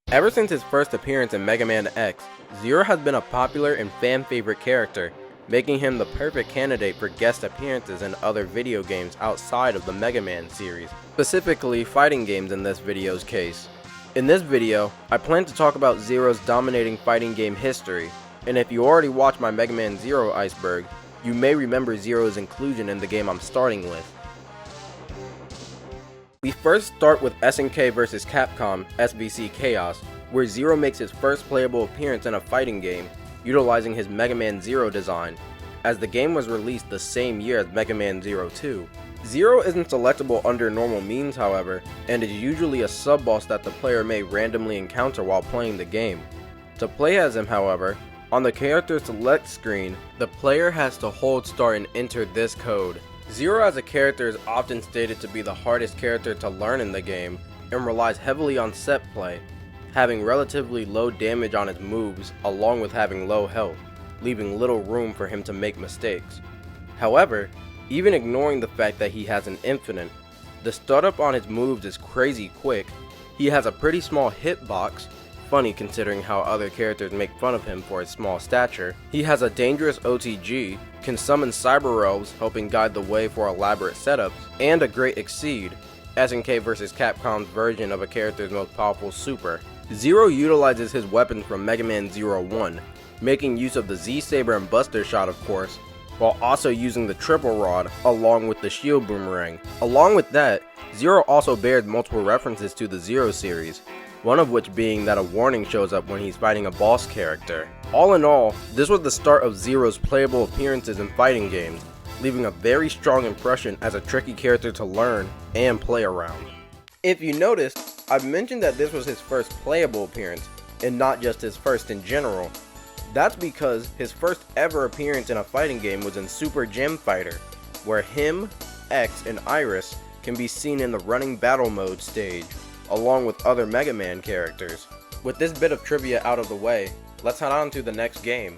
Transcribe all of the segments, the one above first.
Ever since his first appearance in Mega Man X, Zero has been a popular and fan-favorite character, making him the perfect candidate for guest appearances in other video games outside of the Mega Man series, specifically fighting games in this video's case. In this video, I plan to talk about Zero's dominating fighting game history, and if you already watched my Mega Man Zero iceberg, you may remember Zero's inclusion in the game I'm starting with. We first start with SNK vs Capcom SVC Chaos, where Zero makes his first playable appearance in a fighting game, utilizing his Mega Man Zero design, as the game was released the same year as Mega Man Zero 2. Zero isn't selectable under normal means, however, and is usually a sub-boss that the player may randomly encounter while playing the game. To play as him, however, on the character select screen, the player has to hold start and enter this code. Zero as a character is often stated to be the hardest character to learn in the game, and relies heavily on set play, having relatively low damage on his moves along with having low health, leaving little room for him to make mistakes. However, even ignoring the fact that he has an infinite, the startup on his moves is crazy quick, he has a pretty small hitbox, funny considering how other characters make fun of him for his small stature. He has a dangerous OTG, can summon cyber elves helping guide the way for elaborate setups, and a great exceed, SNK vs Capcom's version of a character's most powerful super. Zero utilizes his weapons from Mega Man Zero 1, making use of the Z-Saber and Buster Shot of course, while also using the Triple Rod along with the Shield Boomerang. Along with that, Zero also bears multiple references to the Zero series, one of which being that a warning shows up when he's fighting a boss character. All in all, this was the start of Zero's playable appearances in fighting games, leaving a very strong impression as a tricky character to learn and play around. If you noticed, I've mentioned that this was his first playable appearance, and not just his first in general. That's because his first ever appearance in a fighting game was in Super Gem Fighter, where him, X, and Iris can be seen in the running battle mode stage, along with other Mega Man characters. With this bit of trivia out of the way, let's head on to the next game.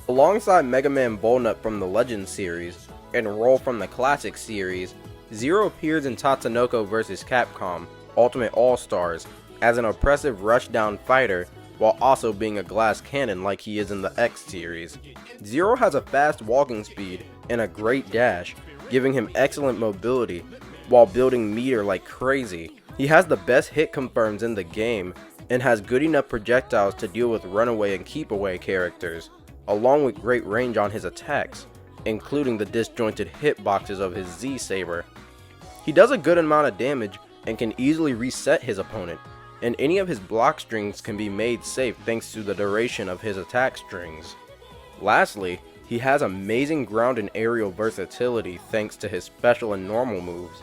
Alongside Mega Man Bullnut from the Legends series, and Roll from the Classic series, Zero appears in Tatsunoko vs Capcom Ultimate All-Stars as an oppressive rushdown fighter, while also being a glass cannon like he is in the X series. Zero has a fast walking speed and a great dash, giving him excellent mobility, while building meter like crazy. He has the best hit confirms in the game, and has good enough projectiles to deal with runaway and keep away characters, along with great range on his attacks, including the disjointed hitboxes of his Z-Saber. He does a good amount of damage and can easily reset his opponent, and any of his block strings can be made safe thanks to the duration of his attack strings. Lastly, he has amazing ground and aerial versatility thanks to his special and normal moves.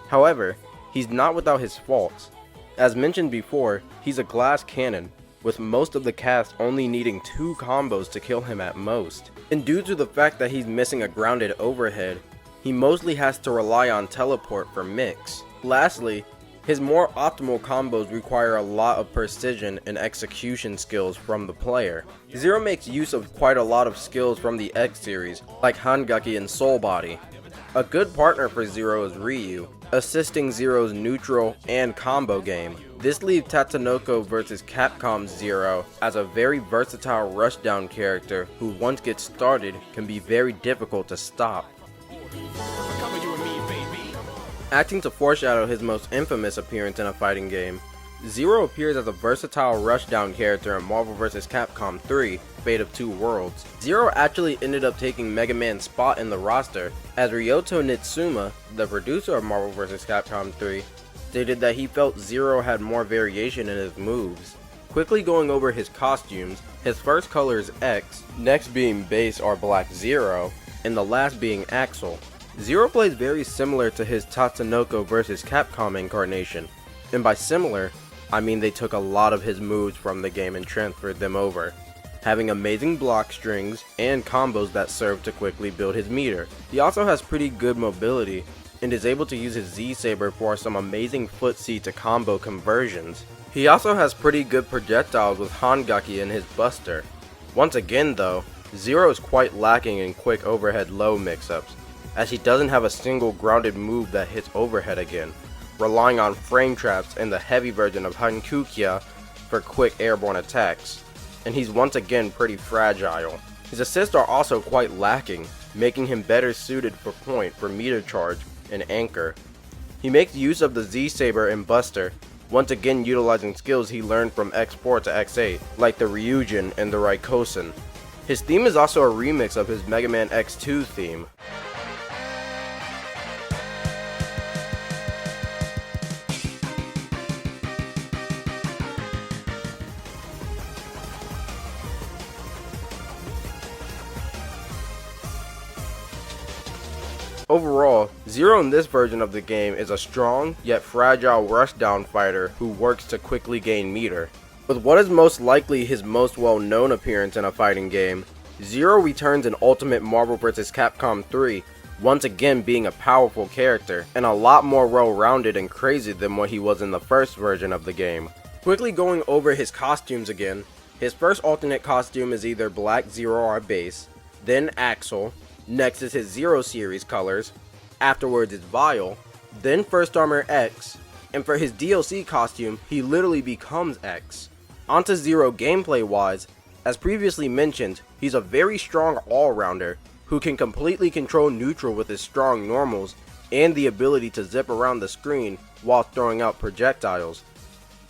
However, he's not without his faults. As mentioned before, he's a glass cannon, with most of the cast only needing 2 combos to kill him at most. And due to the fact that he's missing a grounded overhead, he mostly has to rely on teleport for mix. Lastly, his more optimal combos require a lot of precision and execution skills from the player. Zero makes use of quite a lot of skills from the X series, like Hangaki and Soul Body. A good partner for Zero is Ryu, assisting Zero's neutral and combo game. This leaves Tatsunoko vs Capcom Zero as a very versatile rushdown character who once gets started can be very difficult to stop. Acting to foreshadow his most infamous appearance in a fighting game, Zero appears as a versatile rushdown character in Marvel vs Capcom 3, Fate of Two Worlds. Zero actually ended up taking Mega Man's spot in the roster, as Ryoto Nitsuma, the producer of Marvel vs Capcom 3, stated that he felt Zero had more variation in his moves. Quickly going over his costumes, his first color is X, next being base or Black Zero, and the last being Axel. Zero plays very similar to his Tatsunoko vs Capcom incarnation, and by similar, I mean they took a lot of his moves from the game and transferred them over, having amazing block strings and combos that serve to quickly build his meter. He also has pretty good mobility, and is able to use his Z-Saber for some amazing footsie to combo conversions. He also has pretty good projectiles with Hangaki in his Buster. Once again though, Zero is quite lacking in quick overhead low mix-ups, as he doesn't have a single grounded move that hits overhead again, relying on frame traps and the heavy version of Hankukia for quick airborne attacks, and he's once again pretty fragile. His assists are also quite lacking, making him better suited for point for meter charge and anchor. He makes use of the Z-Saber and Buster, once again utilizing skills he learned from X4 to X8, like the Ryujin and the Raikosen. His theme is also a remix of his Mega Man X2 theme. Overall, Zero in this version of the game is a strong, yet fragile rushdown fighter who works to quickly gain meter. With what is most likely his most well-known appearance in a fighting game, Zero returns in Ultimate Marvel vs. Capcom 3, once again being a powerful character, and a lot more well-rounded and crazy than what he was in the first version of the game. Quickly going over his costumes again, his first alternate costume is either Black Zero R base, then Axel, next is his Zero series colors, afterwards is Vile, then First Armor X, and for his DLC costume, he literally becomes X. Onto Zero gameplay wise, as previously mentioned, he's a very strong all-rounder who can completely control neutral with his strong normals and the ability to zip around the screen while throwing out projectiles.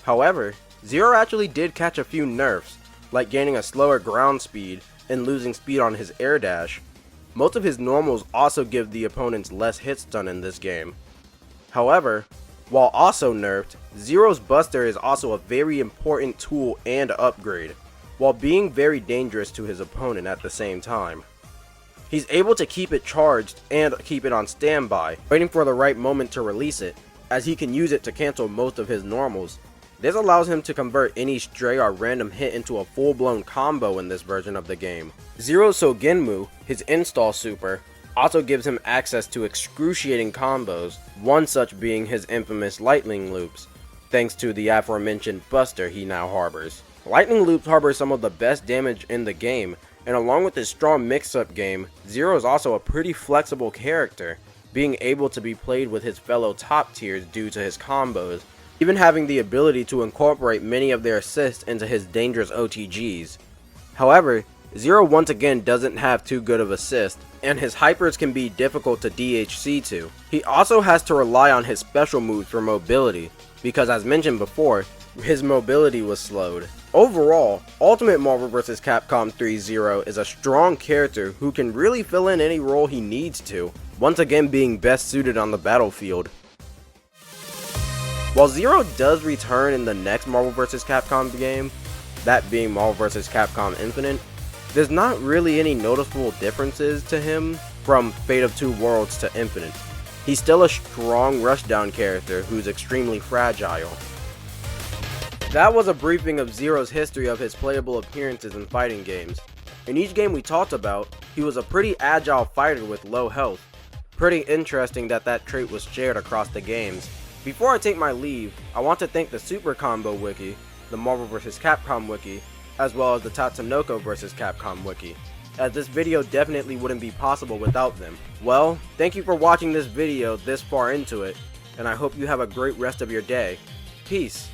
However, Zero actually did catch a few nerfs, like gaining a slower ground speed and losing speed on his air dash. Most of his normals also give the opponents less hit stun in this game. However, while also nerfed, Zero's Buster is also a very important tool and upgrade, while being very dangerous to his opponent at the same time. He's able to keep it charged and keep it on standby, waiting for the right moment to release it, as he can use it to cancel most of his normals. This allows him to convert any stray or random hit into a full-blown combo in this version of the game. Zero's Sogenmu, his install super, also gives him access to excruciating combos, one such being his infamous lightning loops, thanks to the aforementioned Buster he now harbors. Lightning loops harbor some of the best damage in the game, and along with his strong mix-up game, Zero is also a pretty flexible character, being able to be played with his fellow top tiers due to his combos, even having the ability to incorporate many of their assists into his dangerous OTGs. However, Zero once again doesn't have too good of assist, and his hypers can be difficult to DHC to. He also has to rely on his special moves for mobility, because as mentioned before, his mobility was slowed. Overall, Ultimate Marvel vs. Capcom 3 Zero is a strong character who can really fill in any role he needs to, once again being best suited on the battlefield. While Zero does return in the next Marvel vs. Capcom game, that being Marvel vs. Capcom Infinite, there's not really any noticeable differences to him from Fate of Two Worlds to Infinite. He's still a strong rushdown character who's extremely fragile. That was a briefing of Zero's history of his playable appearances in fighting games. In each game we talked about, he was a pretty agile fighter with low health. Pretty interesting that that trait was shared across the games. Before I take my leave, I want to thank the Super Combo Wiki, the Marvel vs. Capcom Wiki, as well as the Tatsunoko vs. Capcom Wiki, as this video definitely wouldn't be possible without them. Well, thank you for watching this video this far into it, and I hope you have a great rest of your day. Peace.